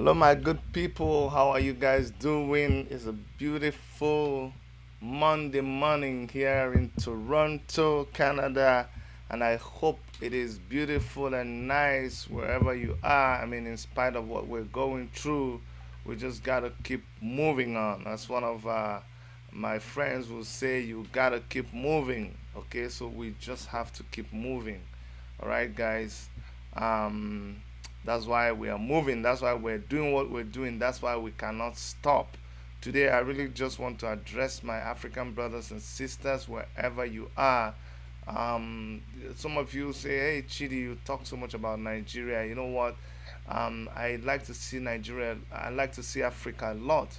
Hello, my good people. How are you guys doing? It's a beautiful Monday morning here in Toronto, Canada, and I hope it is beautiful and nice wherever you are. I mean, in spite of what we're going through, we just gotta keep moving on. That's one of my friends will say, you gotta keep moving. Okay, so we just have to keep moving. All right, guys. Um, that's why we are moving. That's why we're doing what we're doing. That's why we cannot stop. Today, I really just want to address my African brothers and sisters wherever you are. Um, some of you say, "Hey, Chidi, you talk so much about Nigeria." You know what? I like to see Nigeria. I like to see Africa a lot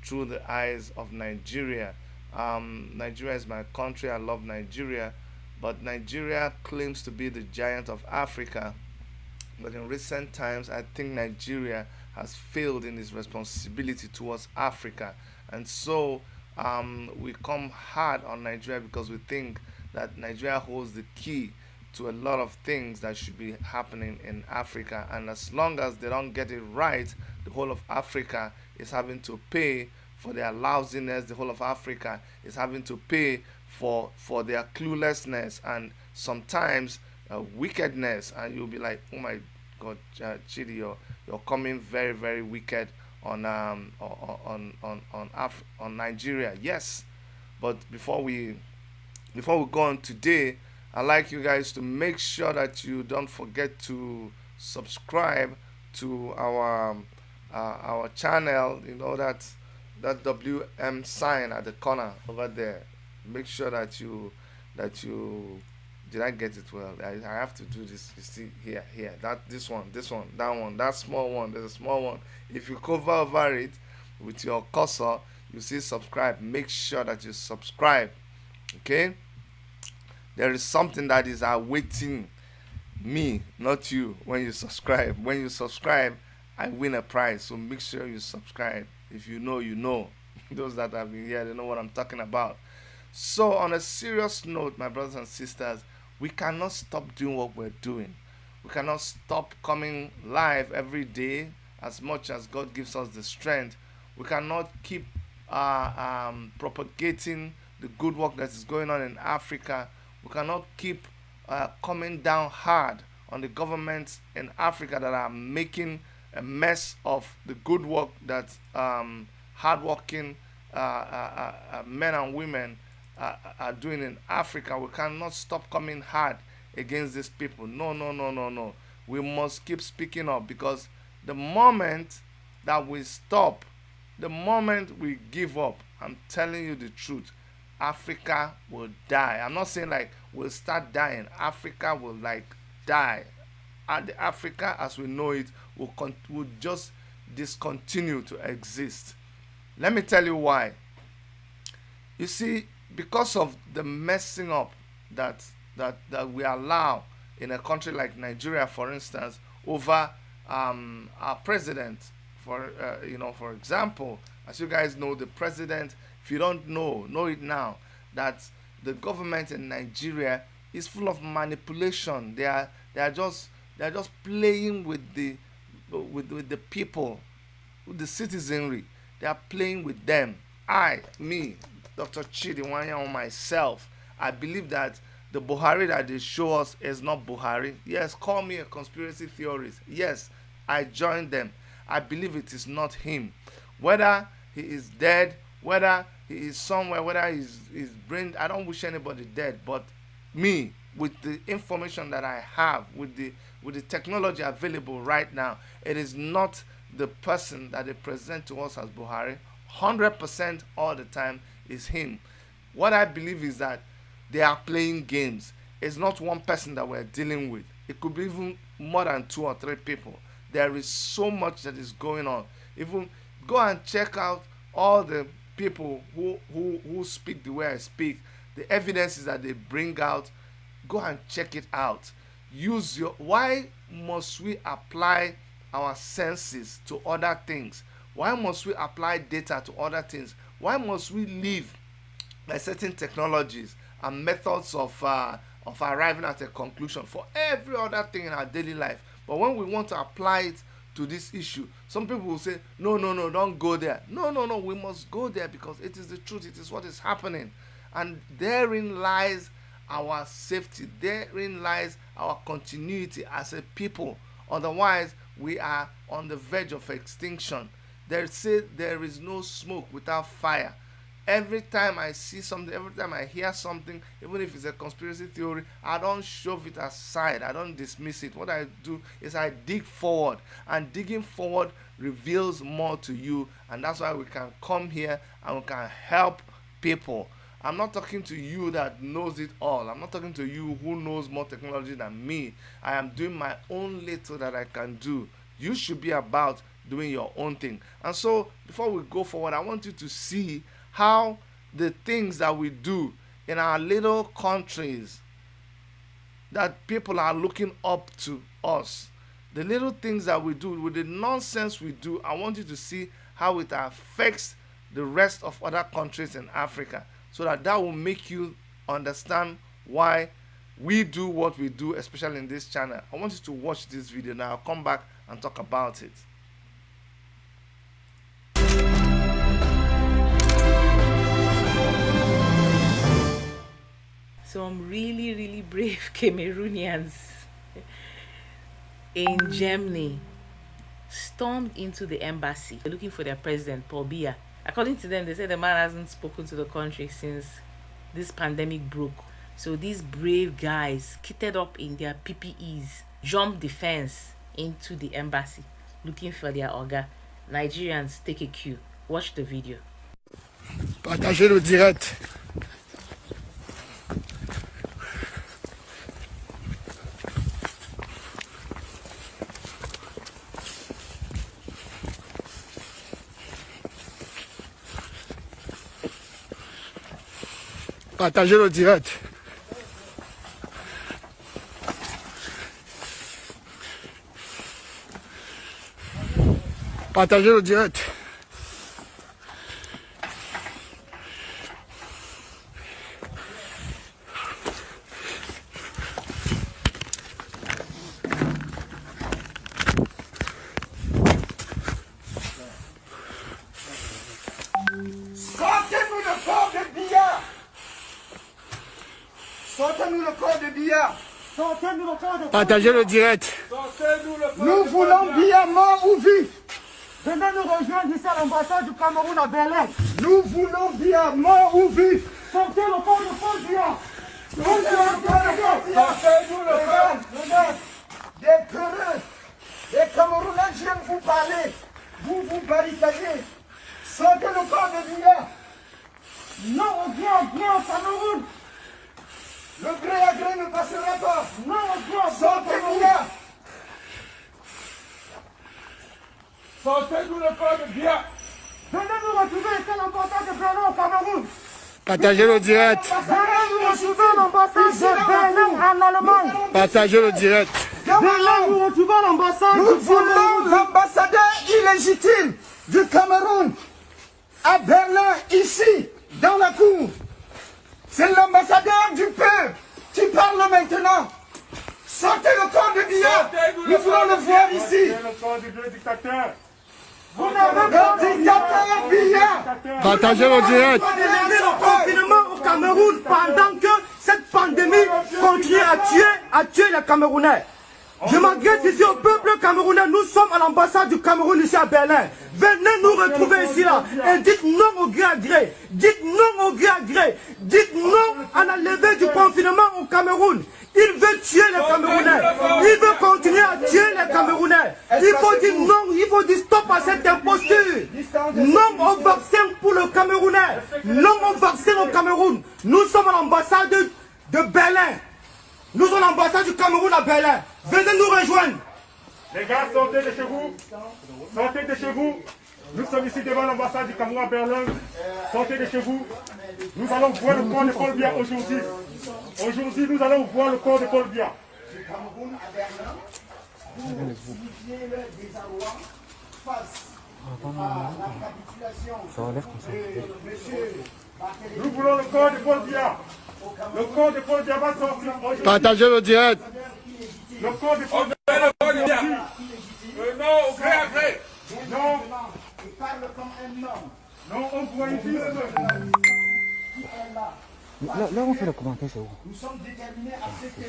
through the eyes of Nigeria. Nigeria is my country. I love Nigeria, but Nigeria claims to be the giant of Africa. But in recent times, I think Nigeria has failed in its responsibility towards Africa. And so we come hard on Nigeria because we think that Nigeria holds the key to a lot of things that should be happening in Africa. And as long as they don't get it right, the whole of Africa is having to pay for their lousiness. The whole of Africa is having to pay for their cluelessness and sometimes wickedness. And you'll be like, oh my God, Chidi, you're coming very, very wicked on on Nigeria. Yes, but before we go on today, I'd like you guys to make sure that you don't forget to subscribe to our channel. You know that WM sign at the corner over there. Make sure that you did I get it well? I have to do this. You see here, that this one, that one, that small one. There's a small one. If you cover over it with your cursor, you see subscribe. Make sure that you subscribe. Okay? There is something that is awaiting me, not you, when you subscribe. When you subscribe, I win a prize. So make sure you subscribe. If you know, you know. Those that have been here, they know what I'm talking about. So, on a serious note, my brothers and sisters, we cannot stop doing what we're doing. We cannot stop coming live every day as much as God gives us the strength. We cannot keep propagating the good work that is going on in Africa. We cannot keep coming down hard on the governments in Africa that are making a mess of the good work that hardworking men and women are doing in Africa. We cannot stop coming hard against these people. No, no, no, no, no. We must keep speaking up because the moment that we stop, the moment we give up, I'm telling you the truth, Africa will die. I'm not saying like we'll start dying. Africa will like die. And the Africa as we know it will just discontinue to exist. Let me tell you why. You see, because of the messing up that we allow in a country like Nigeria, for instance, over our president. For example, as you guys know, the president. If you don't know it now. That the government in Nigeria is full of manipulation. They are just playing with the people, with the citizenry. They are playing with them. Me, Dr. Chidi Wanya, myself, I believe that the Buhari that they show us is not Buhari. Yes, call me a conspiracy theorist. Yes, I join them. I believe it is not him. Whether he is dead, whether he is somewhere, whether he's brain, I don't wish anybody dead. But me, with the information that I have, with the technology available right now, it is not the person that they present to us as Buhari. 100% all the time is him. What I believe is that they are playing games. It's not one person that we're dealing with. It could be even more than two or three people. There is so much that is going on. Even go and check out all the people who speak the way I speak, the evidences that they bring out. Go and check it out. Why must we apply our senses to other things? Why must we apply data to other things? Why must we live by certain technologies and methods of arriving at a conclusion for every other thing in our daily life? But when we want to apply it to this issue. Some people will say, no, no, no, don't go there. No, no, no, we must go there because it is the truth. It is what is happening. And therein lies our safety. Therein lies our continuity as a people. Otherwise, we are on the verge of extinction. They say there is no smoke without fire. Every time I see something, every time I hear something, even if it's a conspiracy theory, I don't shove it aside. I don't dismiss it. What I do is I dig forward. And digging forward reveals more to you. And that's why we can come here and we can help people. I'm not talking to you that knows it all. I'm not talking to you who knows more technology than me. I am doing my own little that I can do. You should be about doing your own thing. And so, before we go forward, I want you to see how the things that we do in our little countries, that people are looking up to us, the little things that we do, with the nonsense we do, I want you to see how it affects the rest of other countries in Africa, so that will make you understand why we do what we do, especially in this channel. I want you to watch this video now. I'll come back and talk about it. Some really brave Cameroonians in Germany stormed into the embassy looking for their president, Paul Biya. According to them, they said the man hasn't spoken to the country since this pandemic broke. So these brave guys, kitted up in their PPEs, jumped the fence into the embassy looking for their Oga. Nigerians, take a cue. Watch the video. Partagez le direct. Partagez le direct. Partagez le direct. Sortez-nous le corps de Biya. Sortez-nous le corps de Biya. Sortez-nous le corps de Biya. Partagez le direct. Nous voulons Biya mort ou vif. Venez nous rejoindre ici à l'ambassade du Cameroun à Berlin. Nous voulons Biya mort ou vif. Sortez le corps de Paul Biya. Sortez-nous le corps. Des peureux, des Camerounais viennent vous parler. Vous vous barricadez. Sortez le corps de Biya. Non au bien au Cameroun. Le gré à gré ne passera pas. Non au bien. Sortez Biya. Sortez-nous le corps de Biya. Venez nous retrouver ici à l'ambassade de Berlin au Cameroun. Partagez le direct. Venez nous retrouver à l'ambassade de Berlin en Allemagne. Partagez le direct. Venez nous retrouver à l'ambassade. Nous voulons l'ambassadeur illégitime du Cameroun à Berlin, ici, dans la cour. C'est l'ambassadeur du peuple qui parle maintenant. Sortez le corps de Biya. Nous voulons le voir ici. Le corps du vieux dictateur. Vous n'avez pas de dictateur Biya. Partagez le direct. Lever le confinement au Cameroun pendant que cette pandémie continue à tuer les Camerounais. Je m'adresse ici au peuple camerounais. Nous sommes à l'ambassade du Cameroun ici à Berlin. Venez nous retrouver ici là et dites non au gré à gré. Dites non au gré à gré. Dites non à la levée du confinement au Cameroun. Il veut tuer les Camerounais. Il veut continuer à tuer les Camerounais. Il faut dire non, il faut dire stop à cette imposture. Non au vaccin pour le Camerounais. Non au vaccin au Cameroun. Nous sommes à l'ambassade de Berlin. Nous sommes à l'ambassade du Cameroun à Berlin. Venez nous rejoindre. Les gars, sortez de chez vous. Sortez de chez vous. Nous sommes ici devant l'ambassade du Cameroun à Berlin. Sortez de chez vous. Nous allons voir le corps de Paul Biya aujourd'hui. Aujourd'hui, nous allons voir le corps de Paul Biya. Du Cameroun à Berlin, vous signifiez le désarroi face à la capitulation de monsieur. Nous voulons le corps de Paul Biya. Le corps de Paul Biya va sortir aujourd'hui. Partagez le direct. Le corps de Paul Biya va sortir. Non, on voit ici le Là, on fait le commentaire, c'est où? Nous sommes déterminés à ce qu'il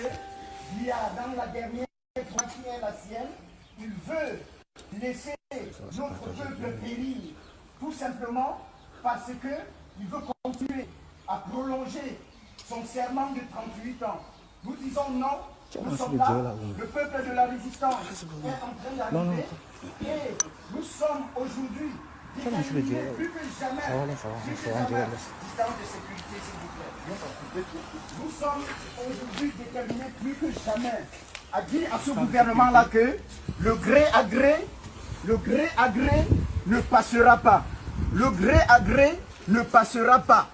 y a dans la dernière croix qui est la sienne. Il veut laisser notre peuple périr, tout simplement parce qu'il veut continuer à prolonger son serment de 38 ans. Nous disons non, nous sommes là, le peuple de la résistance est en train d'arriver et nous sommes aujourd'hui déterminés plus que jamais jusqu'à l'assistance de sécurité, s'il vous plaît. Nous sommes aujourd'hui déterminés plus que jamais à dire à ce gouvernement-là que le gré à gré ne passera pas. Le gré à gré ne passera pas.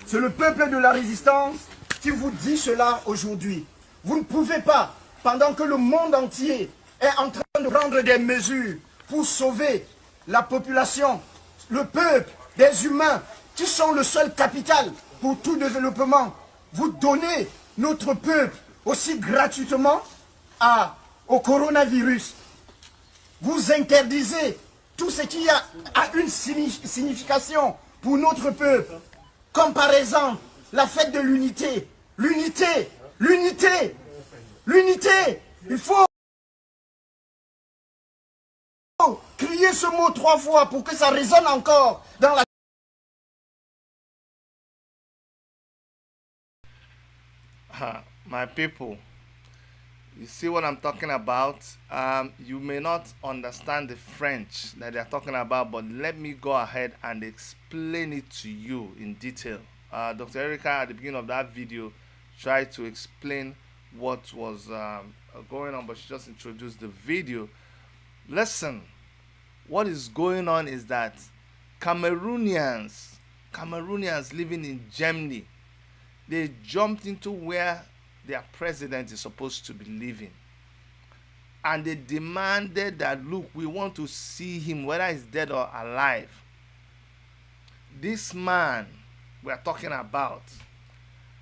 C'est le peuple de la résistance qui vous dit cela aujourd'hui. Vous ne pouvez pas, pendant que le monde entier est en train de prendre des mesures pour sauver la population, le peuple, des humains, qui sont le seul capital pour tout développement, vous donnez notre peuple aussi gratuitement au coronavirus. Vous interdisez tout ce qui a une signification pour notre peuple, comme par exemple la fête de l'unité. L'unité, l'unité, l'unité. Il faut crier ce mot 3 fois pour que ça résonne encore dans la... My people, you see what I'm talking about? You may not understand the French that they're talking about, but let me go ahead and explain it to you in detail. Dr. Erica, at the beginning of that video, tried to explain what was going on, but she just introduced the video. Listen, what is going on is that Cameroonians living in Germany, they jumped into where their president is supposed to be living, and they demanded that, look, we want to see him, whether he's dead or alive. This man we are talking about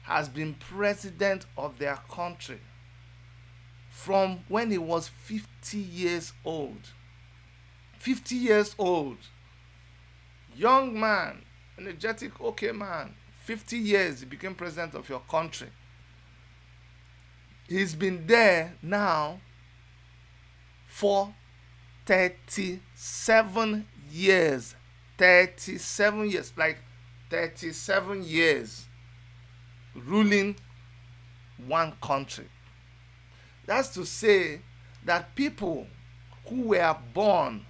has been president of their country from when he was 50 years old. 50 years old. Young man, energetic, okay man. 50 years he became president of your country. He's been there now for 37 years. 37 years. Like 37 years ruling one country. That's to say that people who were born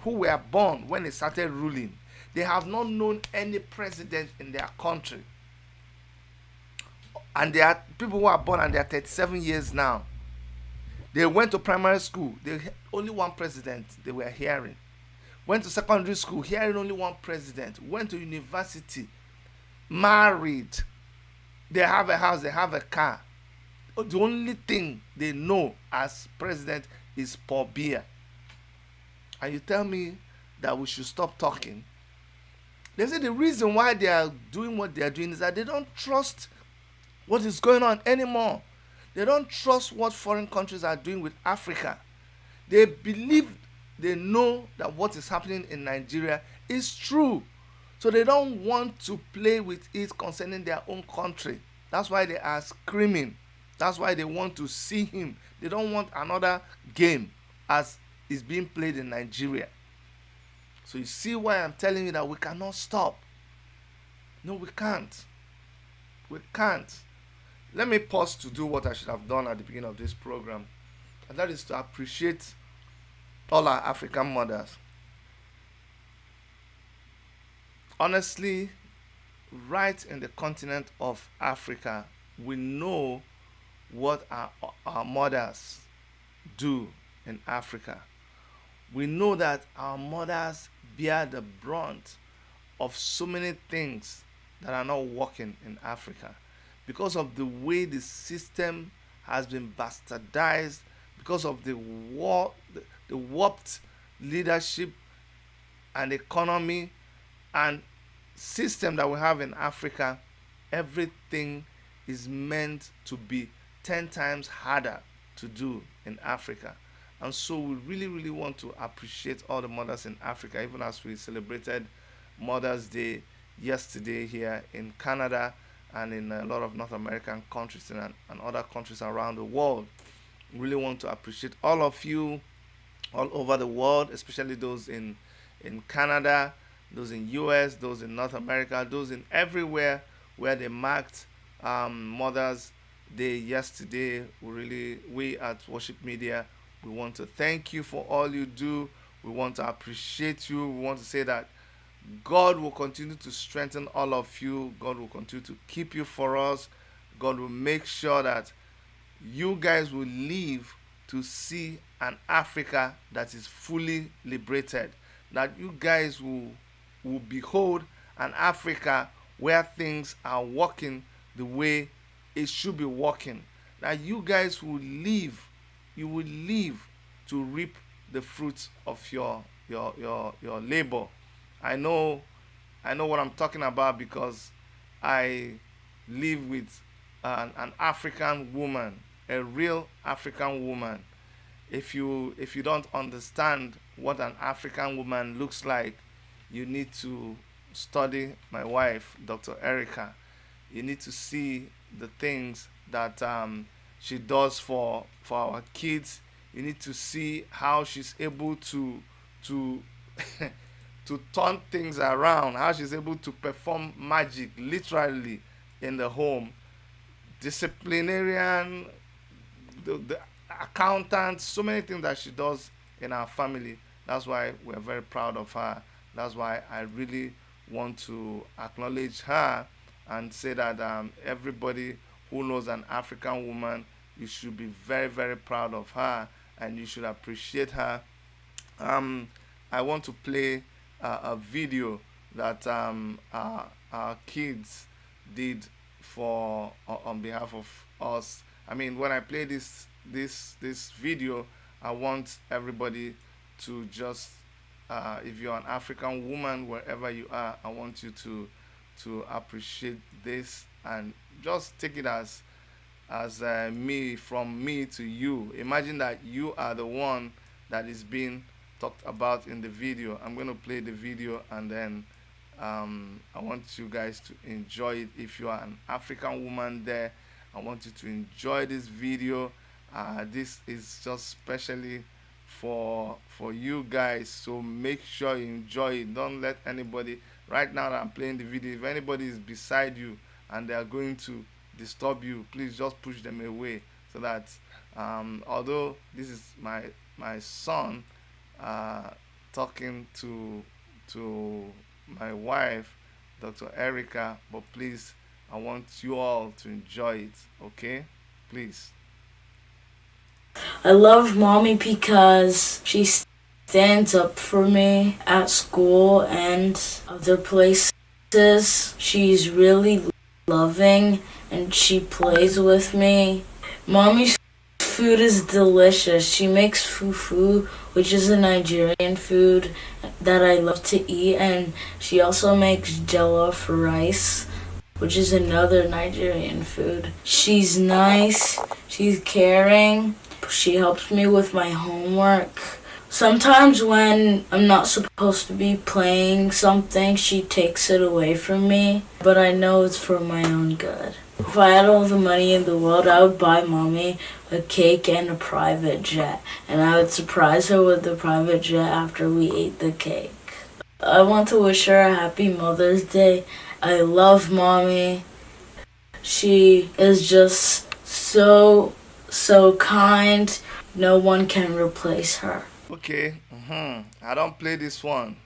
when they started ruling, they have not known any president in their country. And there are people who are born and they are 37 years now. They went to primary school, they only one president they were hearing. Went to secondary school, hearing only one president. Went to university, married. They have a house, they have a car. The only thing they know as president is Paul Biya. And you tell me that we should stop talking. They say the reason why they are doing what they are doing is that they don't trust what is going on anymore. They don't trust what foreign countries are doing with Africa. They believe they know that what is happening in Nigeria is true. So they don't want to play with it concerning their own country. That's why they are screaming. That's why they want to see him. They don't want another game as is being played in Nigeria. So you see why I'm telling you that we cannot stop. No, we can't. We can't. Let me pause to do what I should have done at the beginning of this program. And that is to appreciate all our African mothers. Honestly, right in the continent of Africa, we know what our mothers do in Africa. We know that our mothers bear the brunt of so many things that are not working in Africa because of the way the system has been bastardized, because of the warped leadership and economy and system that we have in Africa. Everything is meant to be 10 times harder to do in Africa. And so we really want to appreciate all the mothers in Africa, even as we celebrated Mother's Day yesterday here in Canada and in a lot of North American countries and other countries around the world. Really want to appreciate all of you all over the world, especially those in Canada, those in US, those in North America, those in everywhere where they marked Mother's Day yesterday. We at Worship Media, we want to thank you for all you do. We want to appreciate you. We want to say that God will continue to strengthen all of you. God will continue to keep you for us. God will make sure that you guys will live to see an Africa that is fully liberated. That you guys will behold an Africa where things are working the way it should be working. That you guys you will live to reap the fruits of your labor. I know what I'm talking about because I live with an African woman, a real African woman. If you don't understand what an African woman looks like, you need to study my wife, Dr. Erica. You need to see the things that she does for our kids. You need to see how she's able to to turn things around, how she's able to perform magic literally in the home. Disciplinarian, the accountant, so many things that she does in our family. That's why we're very proud of her. That's why I really want to acknowledge her and say that everybody who knows an African woman, you should be very, very proud of her and you should appreciate her. I want to play a video that our kids did for on behalf of us. I mean, when I play this video, I want everybody to just if you're an African woman wherever you are, I want you to appreciate this and just take it as me, from me to you. Imagine that you are the one that is being talked about in the video. I'm going to play the video and then I want you guys to enjoy it. If you are an African woman there, I want you to enjoy this video. This is just specially for you guys, so make sure you enjoy it. Don't let anybody, right now that I'm playing the video, if anybody is beside you and they are going to disturb you, please just push them away, so that although this is my son talking to my wife, Dr. Erica, but please, I want you all to enjoy it, okay? Please. I love mommy because she stands up for me at school and other places. She's really loving and she plays with me. Mommy's food is delicious. She makes fufu, which is a Nigerian food that I love to eat, and she also makes jollof rice, which is another Nigerian food. She's nice, she's caring, she helps me with my homework. Sometimes when I'm not supposed to be playing something, she takes it away from me, but I know it's for my own good. If I had all the money in the world, I would buy mommy a cake and a private jet, and I would surprise her with the private jet after we ate the cake. I want to wish her a happy Mother's Day. I love mommy. She is just so kind. No one can replace her. Okay, I don't play this one.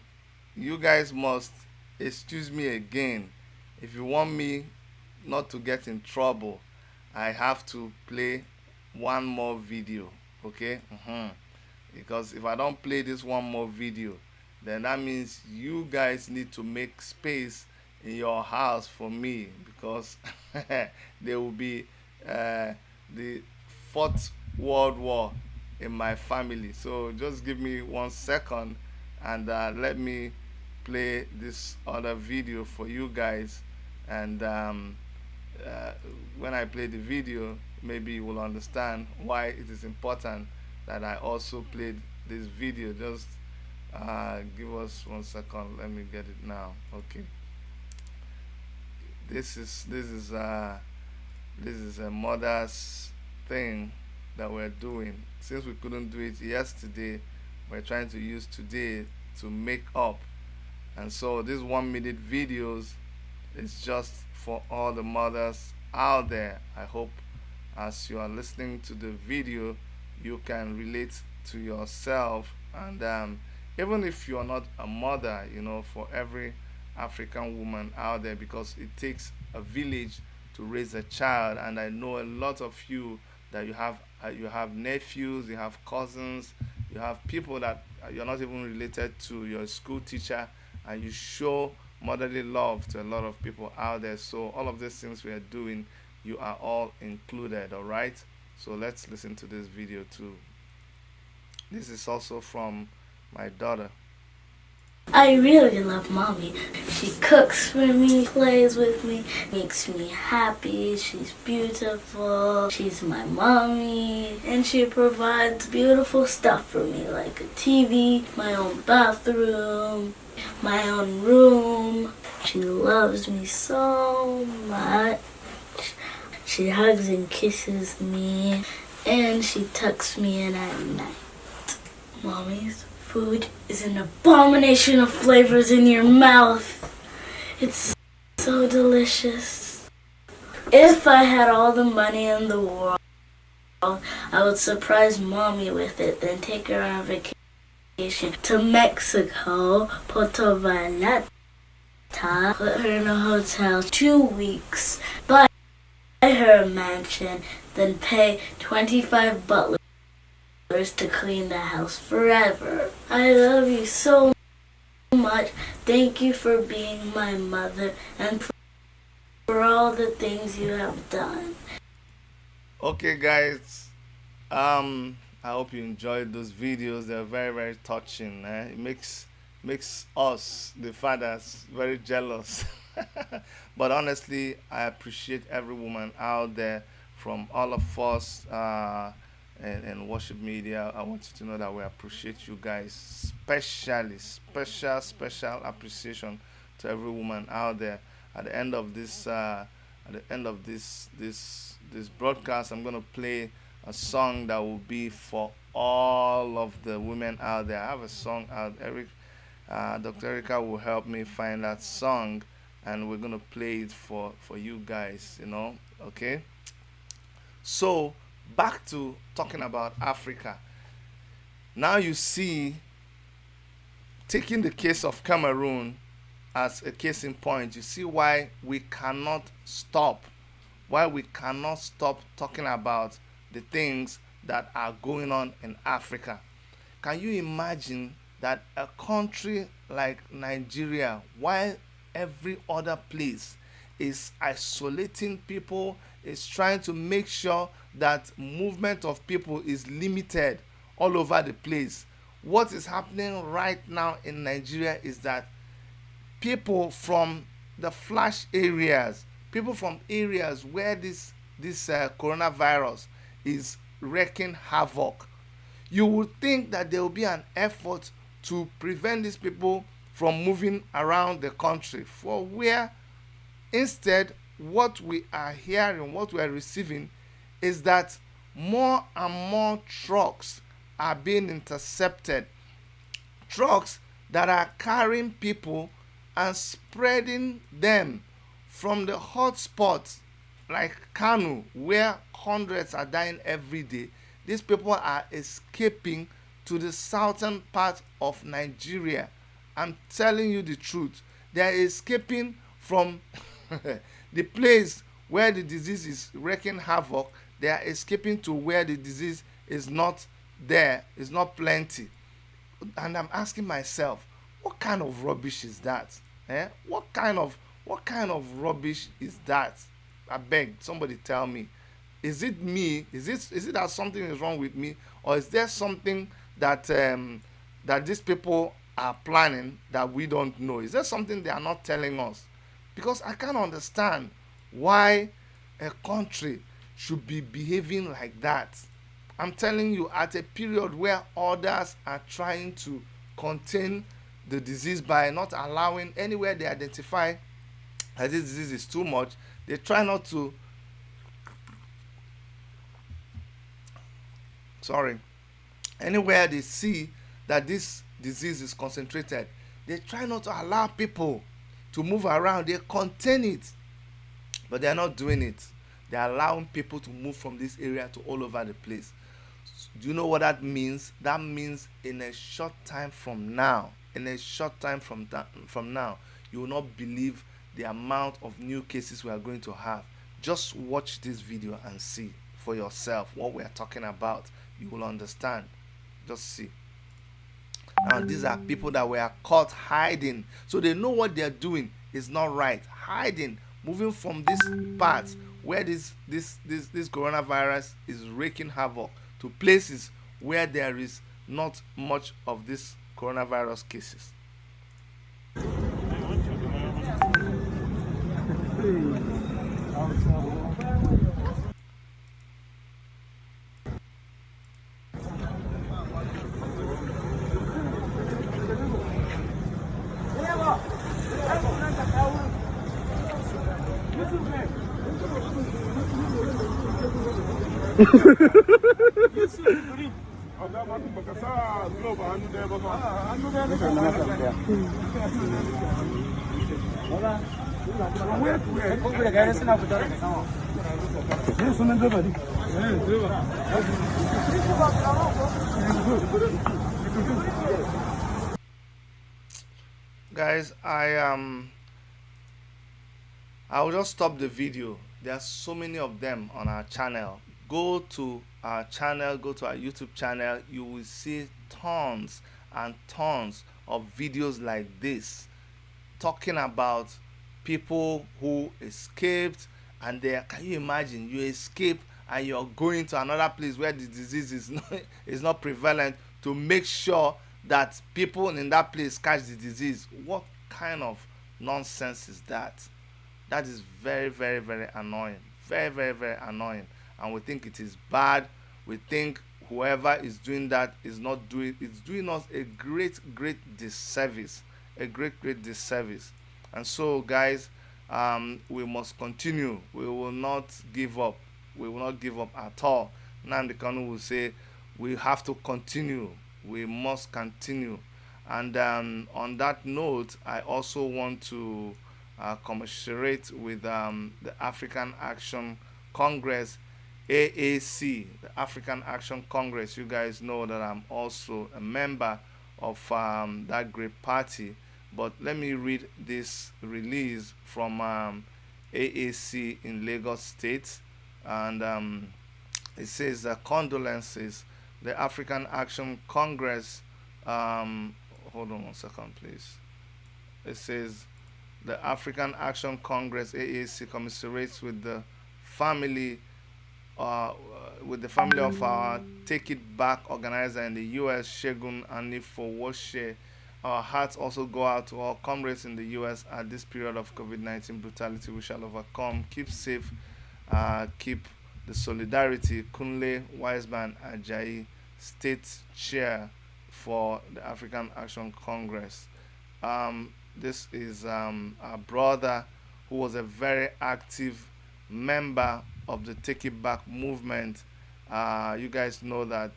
You guys must excuse me again. If you want me not to get in trouble, I have to play one more video, okay? Because if I don't play this one more video, then that means you guys need to make space in your house for me, because there will be the Fourth World War in my family. So just give me 1 second and let me play this other video for you guys, and when I play the video, maybe you will understand why it is important that I also played this video. Just Give us 1 second. Let me get it now. Okay. This is a mother's thing that we're doing. Since we couldn't do it yesterday, we're trying to use today to make up. And so this 1 minute videos is just for all the mothers out there. I hope as you are listening to the video, you can relate to yourself. And even if you are not a mother, for every African woman out there, because it takes a village to raise a child. And I know a lot of you that you have nephews, you have cousins, you have people that you're not even related to, your school teacher, and you show motherly love to a lot of people out there. So all of these things we are doing, you are all included. All right, so let's listen to this video too. This is also from my daughter. I really love mommy. She cooks for me, plays with me, makes me happy. She's beautiful. She's my mommy. And she provides beautiful stuff for me, like a TV, my own bathroom, my own room. She loves me so much. She hugs and kisses me, and she tucks me in at night. Mommy's food is an abomination of flavors in your mouth. It's so delicious. If I had all the money in the world, I would surprise mommy with it, then take her on vacation to Mexico, Puerto Vallarta, put her in a hotel 2 weeks, buy her a mansion, then pay 25 butlers to clean the house forever. I love you so much. Thank you for being my mother and for all the things you have done. Okay, guys. I hope you enjoyed those videos. They're very, very touching. It makes us, the fathers, very jealous. But honestly, I appreciate every woman out there, from all of us. And worship media. I want you to know that we appreciate you guys, special appreciation to every woman out there. At the end of this broadcast, I'm gonna play a song that will be for all of the women out there. I have a song out. Dr. Erica will help me find that song, and we're gonna play it for you guys. Okay. So back to talking about Africa. Now you see, taking the case of Cameroon as a case in point, you see why we cannot stop talking about the things that are going on in Africa. Can you imagine that a country like Nigeria, while every other place is isolating people, is trying to make sure that movement of people is limited all over the place? What is happening right now in Nigeria is that people from the flash areas, people from areas where this coronavirus is wreaking havoc, you would think that there will be an effort to prevent these people from moving around the country, for where instead what we are hearing, what we are receiving, is that more and more trucks are being intercepted. Trucks that are carrying people and spreading them from the hot spots like Kano, where hundreds are dying every day. These people are escaping to the southern part of Nigeria. I'm telling you the truth. They are escaping from the place where the disease is wreaking havoc. They are escaping to where the disease is not there, is not plenty. And I'm asking myself, what kind of rubbish is that? What kind of rubbish is that? I beg, somebody tell me. Is it me? Is it that something is wrong with me, or is there something that that these people are planning that we don't know? Is there something they are not telling us? Because I can't understand why a country should be behaving like that. I'm telling you, at a period where others are trying to contain the disease by not allowing anywhere they identify that this disease is too much. They try not to, anywhere they see that this disease is concentrated, they try not to allow people to move around. They contain it, but they are not doing it. They are allowing people to move from this area to all over the place. Do you know what that means? That means in a short time from now, from now, you will not believe the amount of new cases we are going to have. Just watch this video and see for yourself what we are talking about. You will understand. Just see. And these are people that were caught hiding, so they know what they are doing is not right. Hiding, moving from this part where this coronavirus is wreaking havoc to places where there is not much of this coronavirus cases. Guys, I will just stop the video. There are so many of them on our channel. Go to our channel, go to our YouTube channel. You will see tons and tons of videos like this talking about people who escaped, and there, can you imagine, you escape and you're going to another place where the disease is not prevalent to make sure that people in that place catch the disease. What kind of nonsense is that? That is very, very, very annoying. Very, very, very annoying. And we think it is bad. We think whoever is doing that is not doing, it's doing us a great disservice. A great disservice. And so, guys, we must continue. We will not give up. We will not give up at all. Nnamdi Kanu will say, we have to continue. We must continue. And on that note, I also want to commiserate with the African Action Congress, AAC, the African Action Congress. You guys know that I'm also a member of that great party. But let me read this release from AAC in Lagos State. And it says, condolences, the African Action Congress. Hold on one second, please. It says, the African Action Congress, AAC, commiserates with the family of our Take It Back organizer in the U.S., Shegun Anifowoshe. Our hearts also go out to all comrades in the U.S. at this period of COVID-19 brutality. We shall overcome. Keep safe. Keep the solidarity. Kunle Wiseman Ajayi, State Chair for the African Action Congress. This is a brother who was a very active member of the Take It Back movement. You guys know that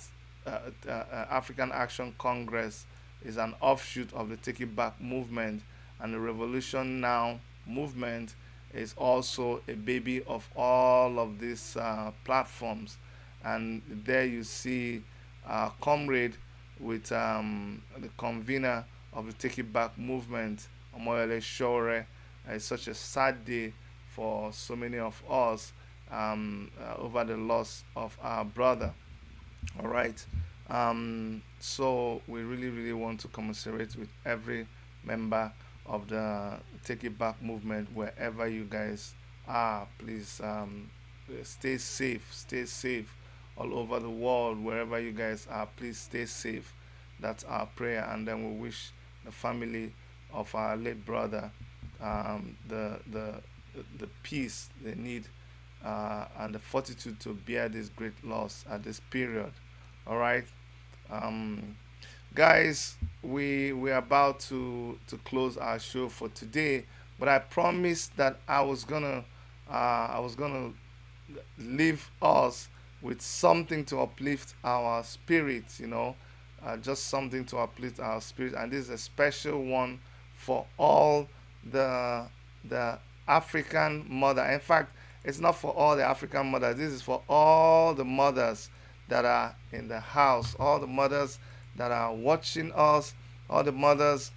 African Action Congress is an offshoot of the Take It Back movement, and the Revolution Now movement is also a baby of all of these platforms. And there you see comrade with the convener of the Take It Back movement, Omoyele Shore. It's such a sad day for so many of us over the loss of our brother. All right. So we really want to commiserate with every member of the Take It Back movement wherever you guys are. Please stay safe all over the world. Wherever you guys are, please stay safe. That's our prayer. And then we wish the family of our late brother the peace they need and the fortitude to bear this great loss at this period. All right. guys, we're about to close our show for today, but I promised that I was gonna leave us with something to uplift our spirits, just something to uplift our spirit. And this is a special one for all the the African mother. In fact, it's not for all the African mothers. This is for all the mothers that are in the house, all the mothers that are watching us, all the mothers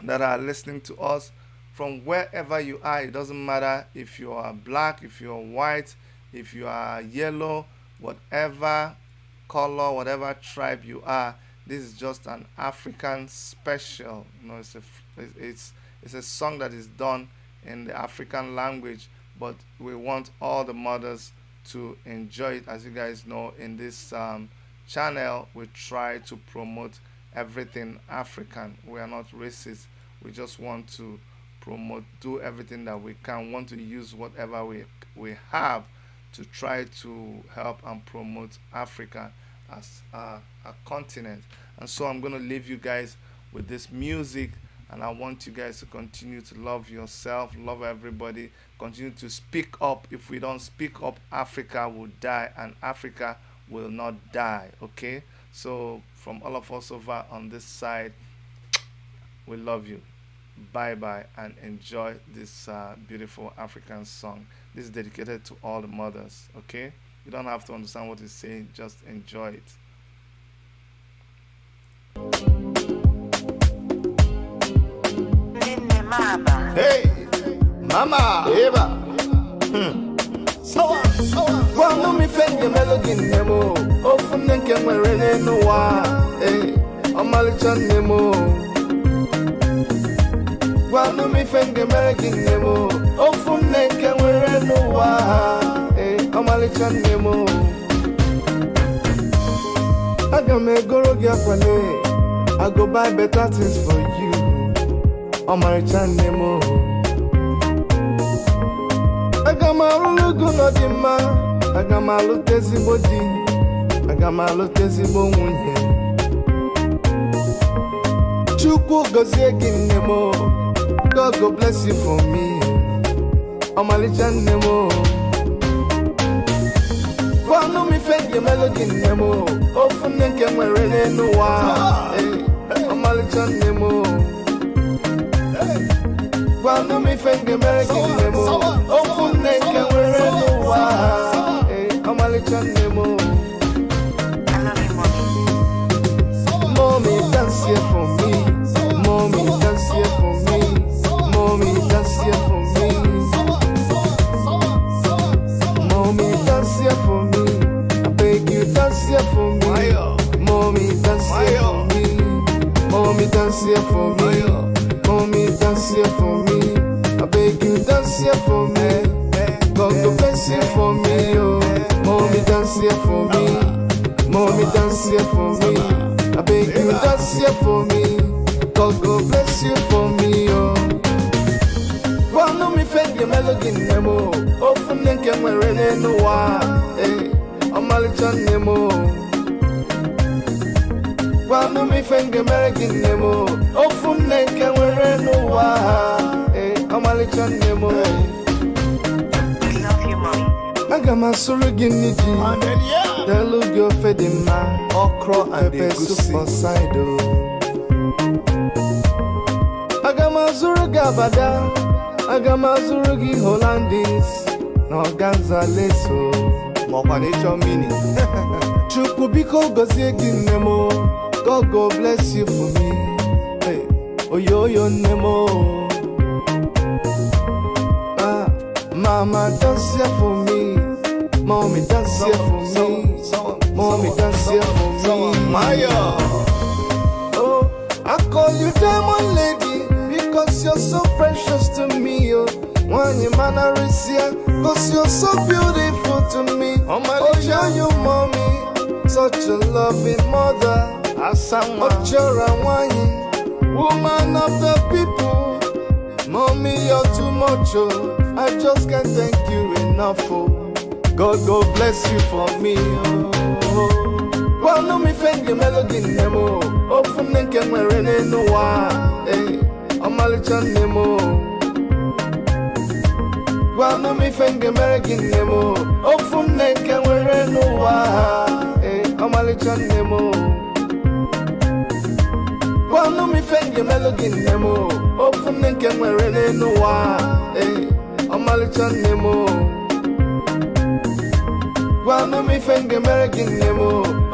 that are listening to us from wherever you are. It doesn't matter if you are black, if you are white, if you are yellow, whatever color, whatever tribe you are. This is just an African special. It's a song that is done in the African language, but we want all the mothers to enjoy it. As you guys know, in this channel, we try to promote everything African. We are not racist. We just want to promote, do everything that we can. Want to use whatever we have to try to help and promote Africa as a continent. And so I'm going to leave you guys with this music, and I want you guys to continue to love yourself, love everybody, continue to speak up. If we don't speak up, Africa will die, and Africa will not die. Okay, so from all of us over on this side, we love you. Bye bye, and enjoy this beautiful African song. This is dedicated to all the mothers. Okay, you don't have to understand what it's saying, just enjoy it. Hey, mama, Eva. Kwanu mi fenge melody nemo. Ofun nenke mwerene noa. Hey, omalicha nemo. Kwanu mi fenge melody nemo. Ofun nenke mwerene noa. Hey, omalicha nemo. Agame goro gyapane. I go buy better things for you. Omalicha nemo. Agamalu guno dima, agamalu tezi bodi, agamalu tezi bonwunye. Chukwu gozie ginemo, God go bless you for me. Omalicha nemo. Kwanu mi fenge melody nemo, ofune nke mwerene nuwa. Omalicha nemo. Kwanu mi fenge melody nemo, ofune nke mwerene nuwa. Omalicha nemo. Mommy dance here for me, mommy dance here for me, mommy dance here for me, mommy dance here for me. I beg you dance here for me, mommy dance here for me, mommy dance here for me, mommy dance here for me. I beg you dance here for me, God go bless you for me, oh. Mommy dance here for me, mommy dance here for me. I beg you dance here for me, God go bless you for me, oh. Kwanu mi fenge melody nemo, ofun nenke mwerene nuwa. Omalicha nemo. Kwanu mi fenge melody nemo, ofun nenke mwerene nuwa. Omalicha nemo. Agama suru gini ji, delu gyo fedima, okro and pepe super side. Agama zuru gabada, agama zuru gi Hollandis, no ganza leso, mokwanecho mini. Chukwu biko gozie ginemo, God go bless you for me. Hey, oyoyo nemo. Mama dance here for me, mommy dance here for me, mommy dance here for me. Maya, oh, I call you diamond lady because you're so precious to me. Oh, when you man are here, cause you're so beautiful to me. Oh, yeah, you mommy, such a loving mother. Oh, you're a wine, woman of the people. Mommy, you're too much, oh. I just can't thank you enough, oh. God go bless you for me, oh. Kwanu mi fenge melody nemo, nke nwere n'ụwa ọmalịcha nne m gwanụ m ife ngemere gị nne m ofu nne nke nwere n'ụwa ọmalịcha nne m gwanụ m ife ngemere gị nne m ofu nne nke nwere n'ụwa ọmalịcha nne m gwanụ m ife ngemere gị nne m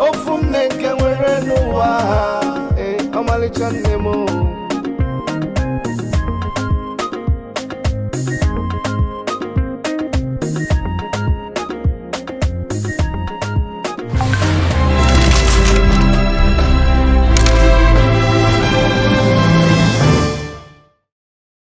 ofu nne nke nwere n'ụwa ọmalịcha nne m